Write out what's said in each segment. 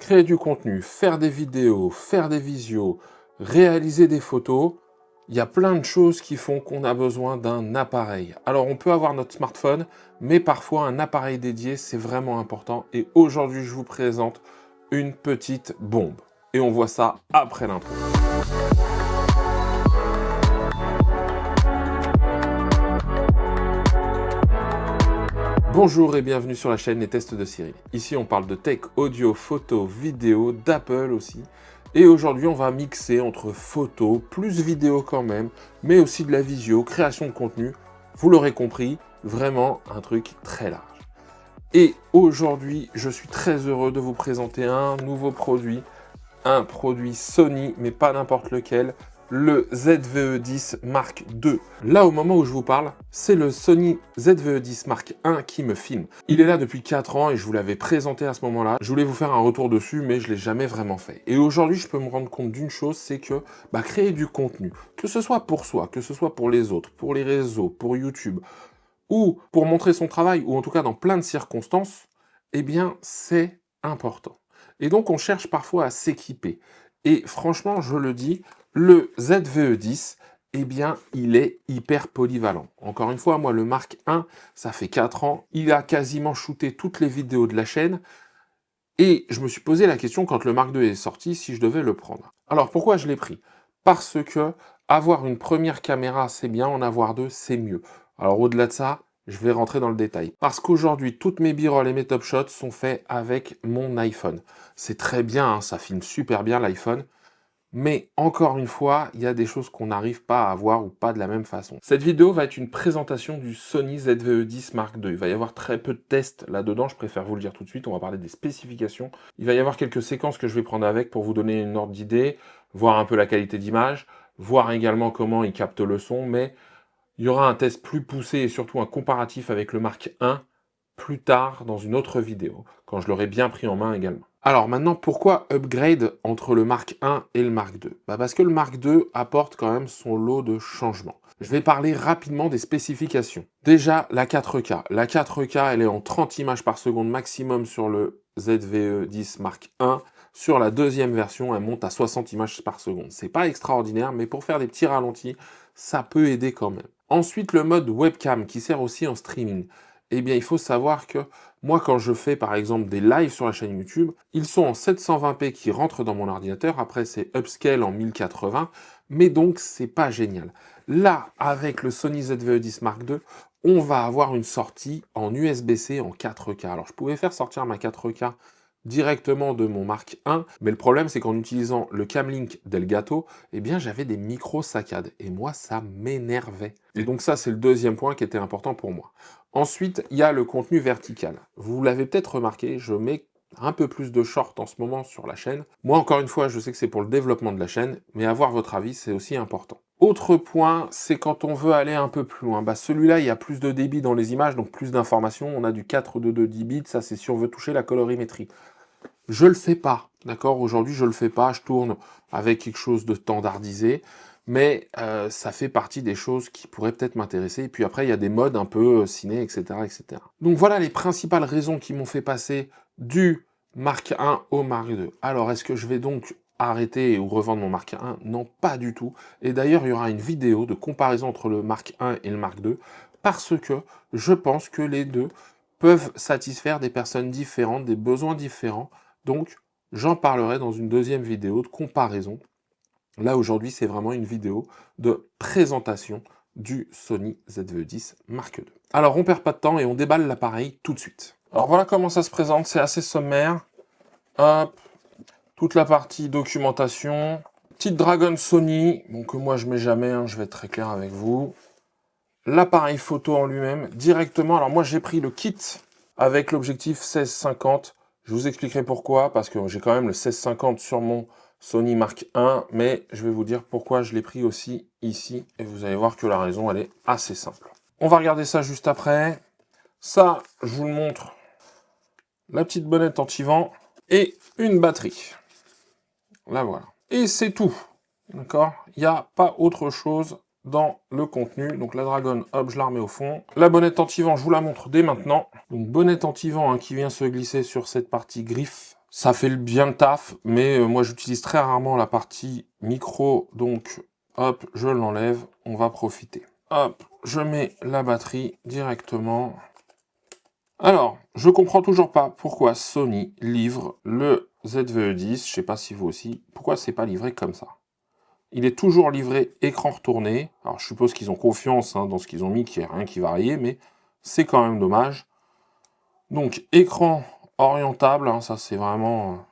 créer du contenu, faire des vidéos, faire des visios, réaliser des photos, il y a plein de choses qui font qu'on a besoin d'un appareil. Alors on peut avoir notre smartphone, mais parfois un appareil dédié, c'est vraiment important. Et aujourd'hui, je vous présente une petite bombe. Et on voit ça après l'intro. Bonjour et bienvenue sur la chaîne Les Tests de Cyril. Ici on parle de tech, audio, photo, vidéo, d'Apple aussi. Et aujourd'hui on va mixer entre photo, plus vidéo quand même, mais aussi de la visio, création de contenu. Vous l'aurez compris, vraiment un truc très large. Et aujourd'hui je suis très heureux de vous présenter un nouveau produit. Un produit Sony, mais pas n'importe lequel, le ZVE10 Mark II. Là, au moment où je vous parle, c'est le Sony ZVE10 Mark I qui me filme. Il est là depuis 4 ans et je vous l'avais présenté à ce moment-là. Je voulais vous faire un retour dessus, mais je ne l'ai jamais vraiment fait. Et aujourd'hui, je peux me rendre compte d'une chose, c'est que créer du contenu, que ce soit pour soi, que ce soit pour les autres, pour les réseaux, pour YouTube, ou pour montrer son travail, ou en tout cas dans plein de circonstances, eh bien, c'est important. Et donc, on cherche parfois à s'équiper. Et franchement, je le dis, le ZVE10, eh bien, il est hyper polyvalent. Encore une fois, moi, le Mark I, ça fait 4 ans. Il a quasiment shooté toutes les vidéos de la chaîne. Et je me suis posé la question, quand le Mark II est sorti, si je devais le prendre. Alors, pourquoi je l'ai pris? Parce que avoir une première caméra, c'est bien. En avoir deux, c'est mieux. Alors, au-delà de ça, je vais rentrer dans le détail. Parce qu'aujourd'hui, toutes mes b-roll et mes top shots sont faits avec mon iPhone. C'est très bien, hein, ça filme super bien l'iPhone. Mais encore une fois, il y a des choses qu'on n'arrive pas à avoir ou pas de la même façon. Cette vidéo va être une présentation du Sony ZVE10 Mark II. Il va y avoir très peu de tests là-dedans, je préfère vous le dire tout de suite, on va parler des spécifications. Il va y avoir quelques séquences que je vais prendre avec pour vous donner une ordre d'idée, voir un peu la qualité d'image, voir également comment il capte le son, mais il y aura un test plus poussé et surtout un comparatif avec le Mark I plus tard dans une autre vidéo, quand je l'aurai bien pris en main également. Alors maintenant, pourquoi upgrade entre le Mark I et le Mark II? Parce que le Mark II apporte quand même son lot de changements. Je vais parler rapidement des spécifications. Déjà, la 4K. La 4K, elle est en 30 images par seconde maximum sur le ZVE10 Mark I. Sur la deuxième version, elle monte à 60 images par seconde. C'est pas extraordinaire, mais pour faire des petits ralentis, ça peut aider quand même. Ensuite, le mode webcam qui sert aussi en streaming. Eh bien, il faut savoir que moi, quand je fais par exemple des lives sur la chaîne YouTube, ils sont en 720p qui rentrent dans mon ordinateur. Après, c'est upscale en 1080, mais donc, c'est pas génial. Là, avec le Sony ZVE10 Mark II, on va avoir une sortie en USB-C en 4K. Alors, je pouvais faire sortir ma 4K directement de mon Mark I, mais le problème c'est qu'en utilisant le Camlink d'Elgato, eh bien j'avais des micro-saccades, et moi ça m'énervait. Et donc ça c'est le deuxième point qui était important pour moi. Ensuite, il y a le contenu vertical. Vous l'avez peut-être remarqué, je mets un peu plus de shorts en ce moment sur la chaîne. Moi encore une fois, je sais que c'est pour le développement de la chaîne, mais avoir votre avis c'est aussi important. Autre point, c'est quand on veut aller un peu plus loin. Celui-là, il y a plus de débit dans les images, donc plus d'informations. On a du 4:2 10 bits, ça c'est si on veut toucher la colorimétrie. Je le fais pas, d'accord? Aujourd'hui, je le fais pas, je tourne avec quelque chose de standardisé, mais ça fait partie des choses qui pourraient peut-être m'intéresser. Et puis après, il y a des modes un peu ciné, etc., etc. Donc voilà les principales raisons qui m'ont fait passer du Mark I au Mark II. Alors, est-ce que je vais donc arrêter ou revendre mon Mark I? Non, pas du tout. Et d'ailleurs, il y aura une vidéo de comparaison entre le Mark I et le Mark II, parce que je pense que les deux peuvent satisfaire des personnes différentes, des besoins différents. Donc, j'en parlerai dans une deuxième vidéo de comparaison. Là, aujourd'hui, c'est vraiment une vidéo de présentation du Sony ZVE10 Mark II. Alors, on perd pas de temps et on déballe l'appareil tout de suite. Alors, voilà comment ça se présente. C'est assez sommaire. Hop, toute la partie documentation. Petite Dragon Sony, bon, que moi, je mets jamais, hein, je vais être très clair avec vous. L'appareil photo en lui-même, directement. Alors, moi, j'ai pris le kit avec l'objectif 16-50. Je vous expliquerai pourquoi, parce que j'ai quand même le 16-50 sur mon Sony Mark I, mais je vais vous dire pourquoi je l'ai pris aussi ici, et vous allez voir que la raison, elle est assez simple. On va regarder ça juste après. Ça, je vous le montre, la petite bonnette anti-vent, et une batterie. Là, voilà. Et c'est tout, d'accord? Il n'y a pas autre chose dans le contenu. Donc la Dragon, hop, je la remets au fond. La bonnette anti-vent, je vous la montre dès maintenant. Donc bonnette anti-vent qui vient se glisser sur cette partie griffe Ça fait bien le taf, mais moi j'utilise très rarement la partie micro, donc hop, je l'enlève, on va profiter. Hop, je mets la batterie directement. Alors, je comprends toujours pas pourquoi Sony livre le ZVE10, je sais pas si vous aussi, pourquoi c'est pas livré comme ça. Il est toujours livré écran retourné, alors je suppose qu'ils ont confiance dans ce qu'ils ont mis, qu'il n'y a rien qui va rayer, mais c'est quand même dommage. Donc, écran orientable, ça c'est vraiment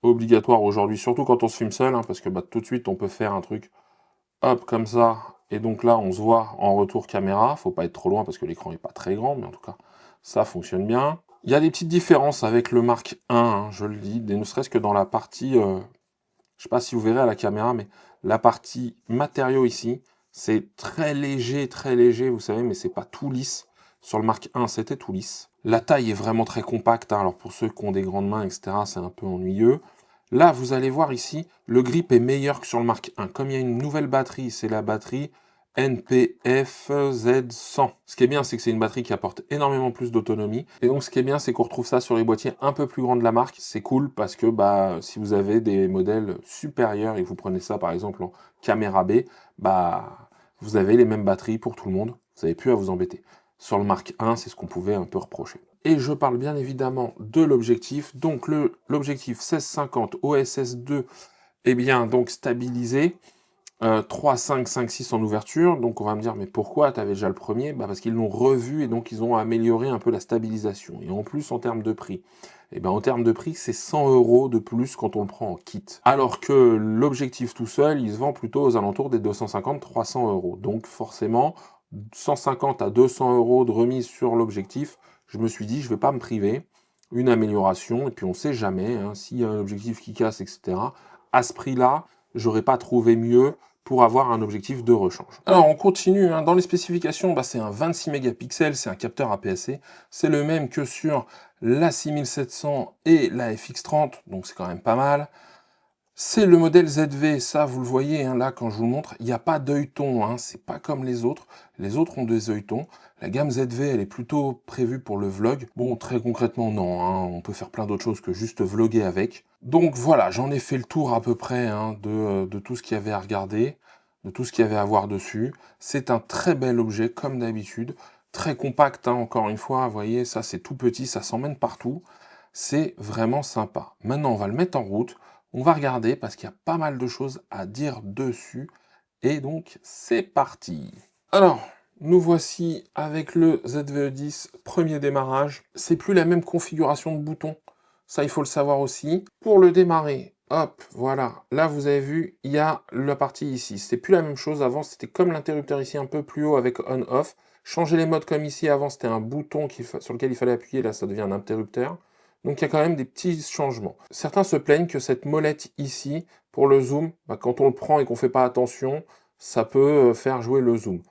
obligatoire aujourd'hui, surtout quand on se filme seul, parce que tout de suite on peut faire un truc, hop, comme ça, et donc là on se voit en retour caméra, faut pas être trop loin parce que l'écran n'est pas très grand, mais en tout cas, ça fonctionne bien. Il y a des petites différences avec le Mark 1, je le dis, ne serait-ce que dans la partie, je sais pas si vous verrez à la caméra, mais la partie matériaux ici, c'est très léger, vous savez, mais c'est pas tout lisse. Sur le Mark 1, c'était tout lisse. La taille est vraiment très compacte, alors pour ceux qui ont des grandes mains, etc., c'est un peu ennuyeux. Là, vous allez voir ici, le grip est meilleur que sur le Mark 1. Comme il y a une nouvelle batterie, c'est la batterie NPF-Z100. Ce qui est bien, c'est que c'est une batterie qui apporte énormément plus d'autonomie. Et donc, ce qui est bien, c'est qu'on retrouve ça sur les boîtiers un peu plus grands de la marque. C'est cool parce que si vous avez des modèles supérieurs et que vous prenez ça, par exemple, en caméra B, vous avez les mêmes batteries pour tout le monde. Vous n'avez plus à vous embêter. Sur le Mark 1, c'est ce qu'on pouvait un peu reprocher. Et je parle bien évidemment de l'objectif. Donc, l'objectif 1650 OSS2, eh bien, donc stabilisé. 3, 5, 5, 6 en ouverture, donc on va me dire, mais pourquoi tu avais déjà le premier? Parce qu'ils l'ont revu et donc ils ont amélioré un peu la stabilisation. Et en plus, en termes de prix, en termes de prix, c'est 100 € de plus quand on le prend en kit. Alors que l'objectif tout seul, il se vend plutôt aux alentours des 250, 300 €. Donc forcément, 150 à 200 € de remise sur l'objectif, je me suis dit, je vais pas me priver. Une amélioration, et puis on sait jamais, s'il y a un objectif qui casse, etc. À ce prix-là, j'aurais pas trouvé mieux pour avoir un objectif de rechange. Alors on continue, dans les spécifications, c'est un 26 mégapixels, c'est un capteur APS-C, c'est le même que sur la 6700 et la FX30, donc c'est quand même pas mal. C'est le modèle ZV, ça vous le voyez là quand je vous le montre, il n'y a pas d'œilleton, c'est pas comme les autres ont des œilletons. La gamme ZV elle est plutôt prévue pour le vlog. Bon très concrètement non, on peut faire plein d'autres choses que juste vlogger avec. Donc voilà, j'en ai fait le tour à peu près de tout ce qu'il y avait à regarder, de tout ce qu'il y avait à voir dessus. C'est un très bel objet comme d'habitude, très compact encore une fois, vous voyez ça c'est tout petit, ça s'emmène partout. C'est vraiment sympa. Maintenant on va le mettre en route. On va regarder parce qu'il y a pas mal de choses à dire dessus. Et donc, c'est parti. Alors, nous voici avec le ZVE10, premier démarrage. C'est plus la même configuration de bouton. Ça, il faut le savoir aussi. Pour le démarrer, hop, voilà. Là, vous avez vu, il y a la partie ici. C'était plus la même chose. Avant, c'était comme l'interrupteur ici, un peu plus haut avec on-off. Changer les modes comme ici. Avant, c'était un bouton sur lequel il fallait appuyer. Là, ça devient un interrupteur. Donc il y a quand même des petits changements. Certains se plaignent que cette molette ici, pour le zoom, quand on le prend et qu'on ne fait pas attention, ça peut faire jouer le zoom.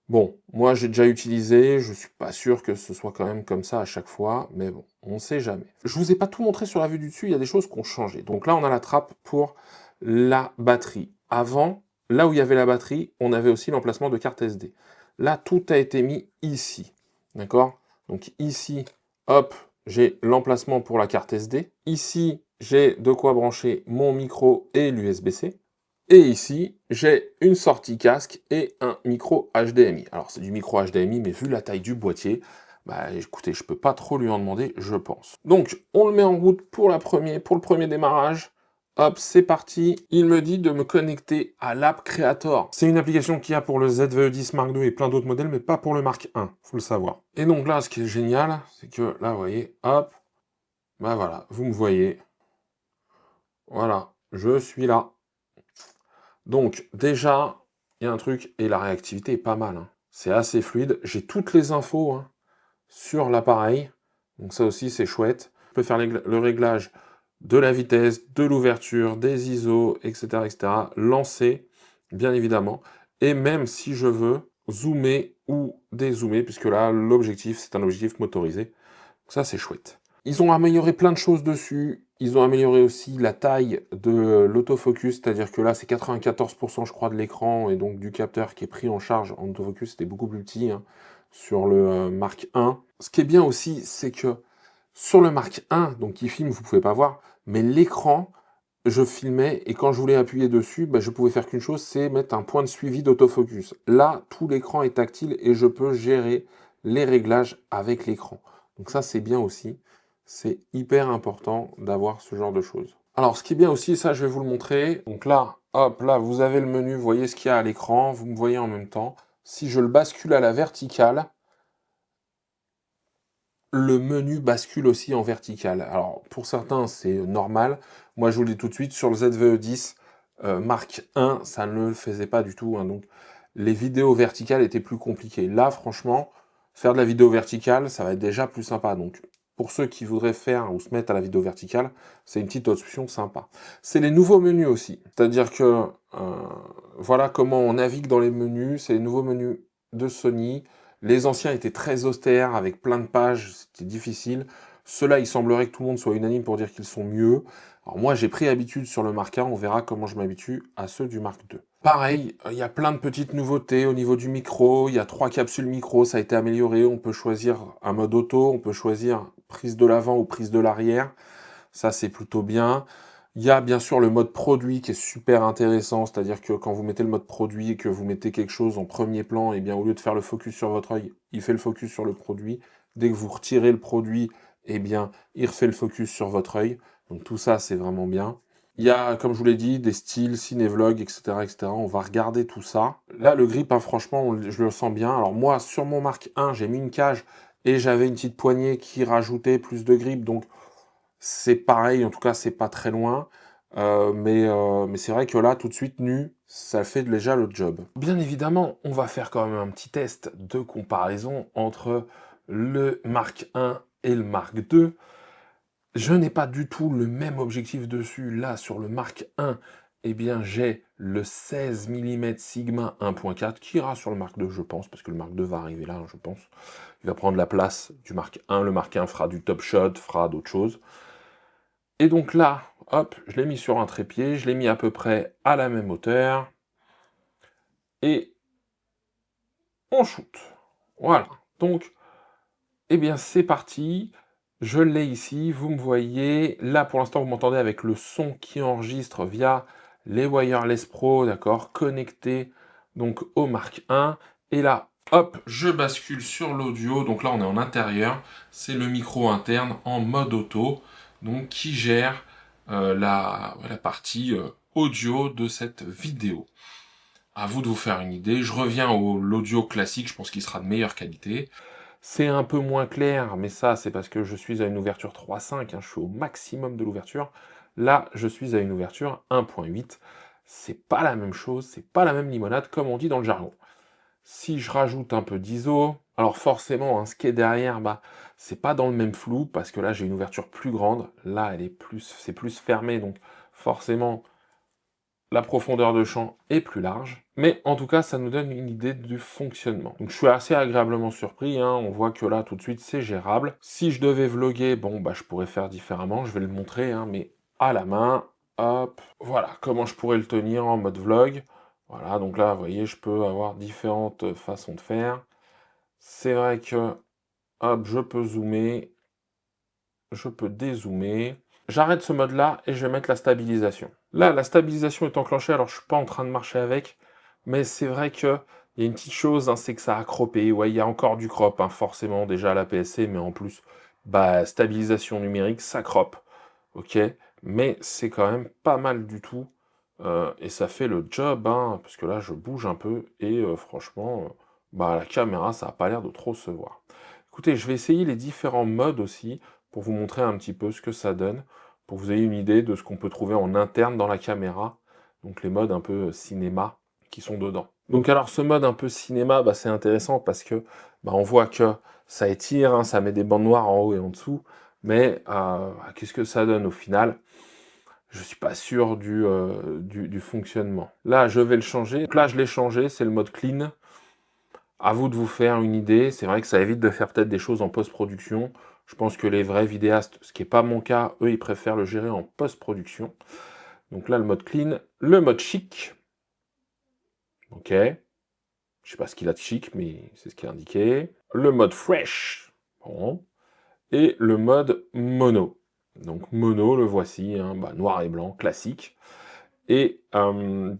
Bon, moi j'ai déjà utilisé, je suis pas sûr que ce soit quand même comme ça à chaque fois, mais bon, on ne sait jamais. Je vous ai pas tout montré sur la vue du dessus, il y a des choses qui ont changé. Donc là on a la trappe pour la batterie. Avant, là où il y avait la batterie, on avait aussi l'emplacement de carte SD. Là tout a été mis ici, d'accord? Donc ici, hop, j'ai l'emplacement pour la carte SD. Ici, j'ai de quoi brancher mon micro et l'USB-C. Et ici, j'ai une sortie casque et un micro HDMI. Alors, c'est du micro HDMI, mais vu la taille du boîtier, écoutez, je peux pas trop lui en demander, je pense. Donc, on le met en route pour le premier démarrage. Hop, c'est parti. Il me dit de me connecter à l'App Creator. C'est une application qu'il y a pour le ZVE10 Mark II et plein d'autres modèles, mais pas pour le Mark 1, faut le savoir. Et donc là, ce qui est génial, c'est que là, vous voyez, hop, voilà, vous me voyez. Voilà, je suis là. Donc déjà, il y a un truc, et la réactivité est pas mal. C'est assez fluide. J'ai toutes les infos sur l'appareil. Donc ça aussi, c'est chouette. Je peux faire le réglage de la vitesse, de l'ouverture, des ISO, etc., etc. Lancer, bien évidemment. Et même si je veux zoomer ou dézoomer, puisque là, l'objectif, c'est un objectif motorisé. Donc ça, c'est chouette. Ils ont amélioré plein de choses dessus. Ils ont amélioré aussi la taille de l'autofocus, c'est-à-dire que là, c'est 94% je crois de l'écran et donc du capteur qui est pris en charge en autofocus. C'était beaucoup plus petit sur le Mark 1. Ce qui est bien aussi, c'est que Sur le Mark 1, donc qui filme, vous ne pouvez pas voir, mais l'écran, je filmais et quand je voulais appuyer dessus, je pouvais faire qu'une chose, c'est mettre un point de suivi d'autofocus. Là, tout l'écran est tactile et je peux gérer les réglages avec l'écran. Donc ça, c'est bien aussi. C'est hyper important d'avoir ce genre de choses. Alors, ce qui est bien aussi, ça, je vais vous le montrer. Donc là, hop, là, vous avez le menu, vous voyez ce qu'il y a à l'écran, vous me voyez en même temps. Si je le bascule à la verticale, le menu bascule aussi en vertical. Alors, pour certains, c'est normal. Moi, je vous le dis tout de suite, sur le ZVE10 Mark 1, ça ne le faisait pas du tout, hein. Donc, les vidéos verticales étaient plus compliquées. Là, franchement, faire de la vidéo verticale, ça va être déjà plus sympa. Donc, pour ceux qui voudraient faire ou se mettre à la vidéo verticale, c'est une petite option sympa. C'est les nouveaux menus aussi. C'est-à-dire que, voilà comment on navigue dans les menus. C'est les nouveaux menus de Sony. Les anciens étaient très austères, avec plein de pages, c'était difficile. Ceux-là, il semblerait que tout le monde soit unanime pour dire qu'ils sont mieux. Alors moi, j'ai pris habitude sur le Mark 1, on verra comment je m'habitue à ceux du Mark 2. Pareil, il y a plein de petites nouveautés au niveau du micro, il y a 3 capsules micro, ça a été amélioré, on peut choisir un mode auto, on peut choisir prise de l'avant ou prise de l'arrière, ça c'est plutôt bien. Il y a bien sûr le mode produit qui est super intéressant, c'est-à-dire que quand vous mettez le mode produit et que vous mettez quelque chose en premier plan, et bien au lieu de faire le focus sur votre œil, il fait le focus sur le produit. Dès que vous retirez le produit, eh bien il refait le focus sur votre œil. Donc tout ça, c'est vraiment bien. Il y a, comme je vous l'ai dit, des styles, ciné-vlog, etc., etc. On va regarder tout ça. Là, le grip, hein, franchement, je le sens bien. Alors moi, sur mon Mark 1, j'ai mis une cage et j'avais une petite poignée qui rajoutait plus de grip. Donc c'est pareil, en tout cas, c'est pas très loin. Mais c'est vrai que là, tout de suite, nu, ça fait déjà le job. Bien évidemment, on va faire quand même un petit test de comparaison entre le Mark 1 et le Mark 2. Je n'ai pas du tout le même objectif dessus. Là, sur le Mark 1, eh bien, j'ai le 16 mm Sigma 1.4 qui ira sur le Mark 2, je pense, parce que le Mark 2 va arriver là, je pense. Il va prendre la place du Mark 1. Le Mark 1 fera du top shot, fera d'autres choses. Et donc là, hop, je l'ai mis sur un trépied, je l'ai mis à peu près à la même hauteur. Et on shoot. Voilà. Donc, eh bien, c'est parti. Je l'ai ici, vous me voyez. Là, pour l'instant, vous m'entendez avec le son qui enregistre via les Wireless Pro, d'accord, connecté donc au Mark 1. Et là, hop, je bascule sur l'audio. Donc là, on est en intérieur. C'est le micro interne en mode auto, donc qui gère la partie audio de cette vidéo. À vous de vous faire une idée. Je reviens à l'audio classique, je pense qu'il sera de meilleure qualité. C'est un peu moins clair, mais ça, c'est parce que je suis à une ouverture 3.5, hein, je suis au maximum de l'ouverture. Là, je suis à une ouverture 1.8. C'est pas la même chose, c'est pas la même limonade, comme on dit dans le jargon. Si je rajoute un peu d'ISO, alors forcément, hein, ce qui est derrière, c'est pas dans le même flou, parce que là, j'ai une ouverture plus grande. Là, c'est plus fermé, donc forcément, la profondeur de champ est plus large, mais en tout cas, ça nous donne une idée du fonctionnement. Donc je suis assez agréablement surpris, hein. On voit que là, tout de suite, c'est gérable. Si je devais vlogger, bon, je pourrais faire différemment, je vais le montrer, hein, mais à la main, hop, voilà, comment je pourrais le tenir en mode vlog. Voilà, donc là, vous voyez, je peux avoir différentes façons de faire. C'est vrai que, hop, je peux zoomer, je peux dézoomer. J'arrête ce mode-là et je vais mettre la stabilisation. Là, la stabilisation est enclenchée, alors je suis pas en train de marcher avec, mais c'est vrai que il y a une petite chose, hein, c'est que ça a croppé. Ouais, il y a encore du crop, hein, forcément, déjà à la PSC, mais en plus, stabilisation numérique, ça croppe. Ok, mais c'est quand même pas mal du tout. Et ça fait le job, hein, parce que là, je bouge un peu, et franchement, la caméra, ça n'a pas l'air de trop se voir. Écoutez, je vais essayer les différents modes aussi, pour vous montrer un petit peu ce que ça donne, pour que vous ayez une idée de ce qu'on peut trouver en interne dans la caméra, donc les modes un peu cinéma qui sont dedans. Donc alors ce mode un peu cinéma, c'est intéressant parce que on voit que ça étire, hein, ça met des bandes noires en haut et en dessous, mais qu'est-ce que ça donne au final? Je suis pas sûr du fonctionnement. Là, je vais le changer. Donc là, je l'ai changé, c'est le mode clean. À vous de vous faire une idée. C'est vrai que ça évite de faire peut-être des choses en post-production. Je pense que les vrais vidéastes, ce qui n'est pas mon cas, eux, ils préfèrent le gérer en post-production. Donc là, le mode clean. Le mode chic. Ok. Je sais pas ce qu'il a de chic, mais c'est ce qui est indiqué. Le mode fresh. Bon. et le mode mono. Donc mono, le voici, hein, noir et blanc, classique. Et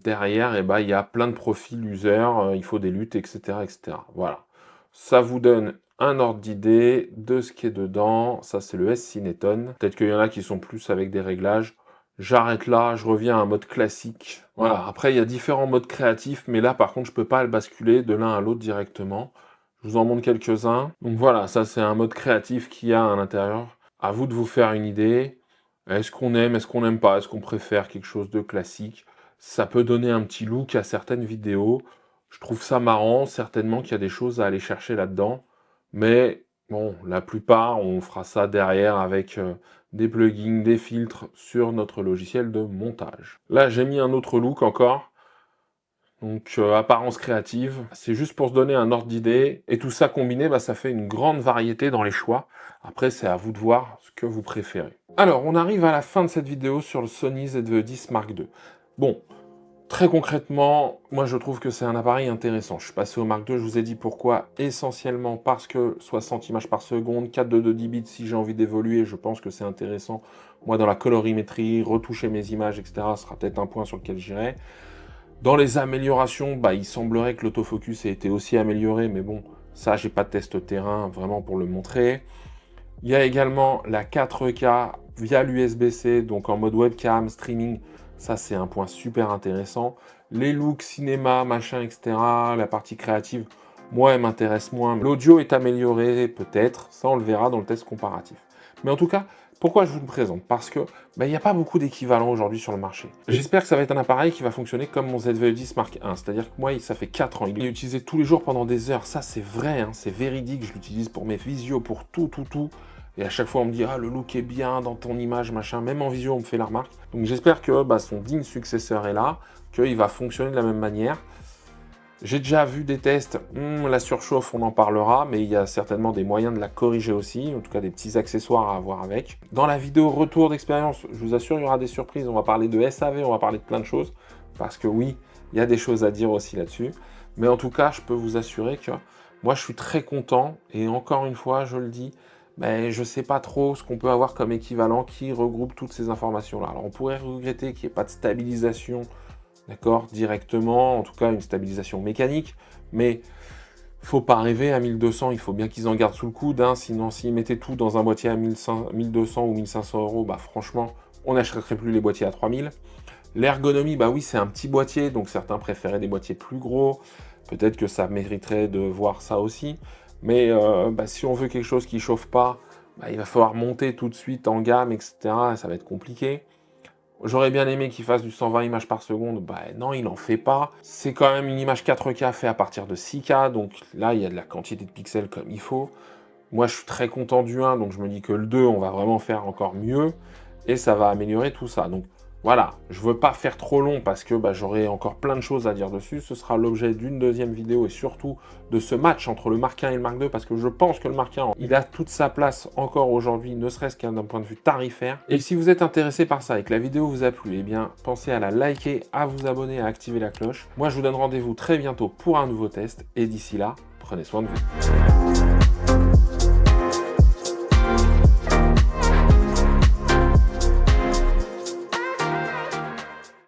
derrière, il y a plein de profils user, il faut des luttes, etc., etc. Voilà. Ça vous donne un ordre d'idée de ce qui est dedans. Ça, c'est le S-Cineton. Peut-être qu'il y en a qui sont plus avec des réglages. J'arrête là, je reviens à un mode classique. Voilà, après, il y a différents modes créatifs, mais là, par contre, je peux pas le basculer de l'un à l'autre directement. Je vous en montre quelques-uns. Donc voilà, ça, c'est un mode créatif qu'il y a à l'intérieur. À vous de vous faire une idée. Est-ce qu'on aime, est-ce qu'on n'aime pas, est-ce qu'on préfère quelque chose de classique? Ça peut donner un petit look à certaines vidéos. Je trouve ça marrant, certainement qu'il y a des choses à aller chercher là-dedans. Mais bon, la plupart, on fera ça derrière avec des plugins, des filtres sur notre logiciel de montage. Là, j'ai mis un autre look encore. Donc, apparence créative, c'est juste pour se donner un ordre d'idée. Et tout ça combiné, ça fait une grande variété dans les choix. Après, c'est à vous de voir ce que vous préférez. Alors, on arrive à la fin de cette vidéo sur le Sony ZV-10 Mark II. Bon, très concrètement, moi je trouve que c'est un appareil intéressant. Je suis passé au Mark II, je vous ai dit pourquoi. Essentiellement parce que 60 images par seconde, 422 10 bits si j'ai envie d'évoluer, je pense que c'est intéressant. Moi, dans la colorimétrie, retoucher mes images, etc., ce sera peut-être un point sur lequel j'irai. Dans les améliorations, il semblerait que l'autofocus ait été aussi amélioré, mais bon, ça, j'ai pas de test terrain vraiment pour le montrer. Il y a également la 4K via l'USB-C, donc en mode webcam, streaming. Ça, c'est un point super intéressant. Les looks cinéma, machin, etc., la partie créative, moi, elle m'intéresse moins. L'audio est amélioré, peut-être. Ça, on le verra dans le test comparatif. Mais en tout cas, pourquoi je vous le présente? Parce que il n'y a pas beaucoup d'équivalents aujourd'hui sur le marché. J'espère que ça va être un appareil qui va fonctionner comme mon ZV-10 Mark I. C'est-à-dire que moi, ça fait 4 ans. Il est utilisé tous les jours pendant des heures. Ça, c'est vrai, hein, c'est véridique. Je l'utilise pour mes visios, pour tout. Et à chaque fois, on me dit « Ah, le look est bien dans ton image, machin. » Même en visio, on me fait la remarque. Donc j'espère que son digne successeur est là, qu'il va fonctionner de la même manière. J'ai déjà vu des tests, la surchauffe, on en parlera, mais il y a certainement des moyens de la corriger aussi, en tout cas des petits accessoires à avoir avec. Dans la vidéo retour d'expérience, je vous assure, il y aura des surprises. On va parler de SAV, on va parler de plein de choses, parce que oui, il y a des choses à dire aussi là-dessus. Mais en tout cas, je peux vous assurer que moi, je suis très content, et encore une fois, je le dis, je ne sais pas trop ce qu'on peut avoir comme équivalent qui regroupe toutes ces informations-là. Alors, on pourrait regretter qu'il n'y ait pas de stabilisation, d'accord, directement, en tout cas une stabilisation mécanique, mais faut pas rêver à 1200, il faut bien qu'ils en gardent sous le coude, hein, sinon s'ils mettaient tout dans un boîtier à 1200 ou 1500 euros, franchement, on n'achèterait plus les boîtiers à 3000. L'ergonomie, oui, c'est un petit boîtier, donc certains préféraient des boîtiers plus gros, peut-être que ça mériterait de voir ça aussi, mais si on veut quelque chose qui chauffe pas, il va falloir monter tout de suite en gamme, etc., et ça va être compliqué. J'aurais bien aimé qu'il fasse du 120 images par seconde, non, il n'en fait pas. C'est quand même une image 4K fait à partir de 6K, donc là, il y a de la quantité de pixels comme il faut. Moi, je suis très content du 1, donc je me dis que le 2, on va vraiment faire encore mieux, et ça va améliorer tout ça. Donc voilà, je veux pas faire trop long parce que j'aurai encore plein de choses à dire dessus. Ce sera l'objet d'une deuxième vidéo et surtout de ce match entre le Mark I et le Mark II parce que je pense que le Mark I, il a toute sa place encore aujourd'hui, ne serait-ce qu'un d'un point de vue tarifaire. Et si vous êtes intéressé par ça et que la vidéo vous a plu, eh bien pensez à la liker, à vous abonner, à activer la cloche. Moi, je vous donne rendez-vous très bientôt pour un nouveau test et d'ici là, prenez soin de vous.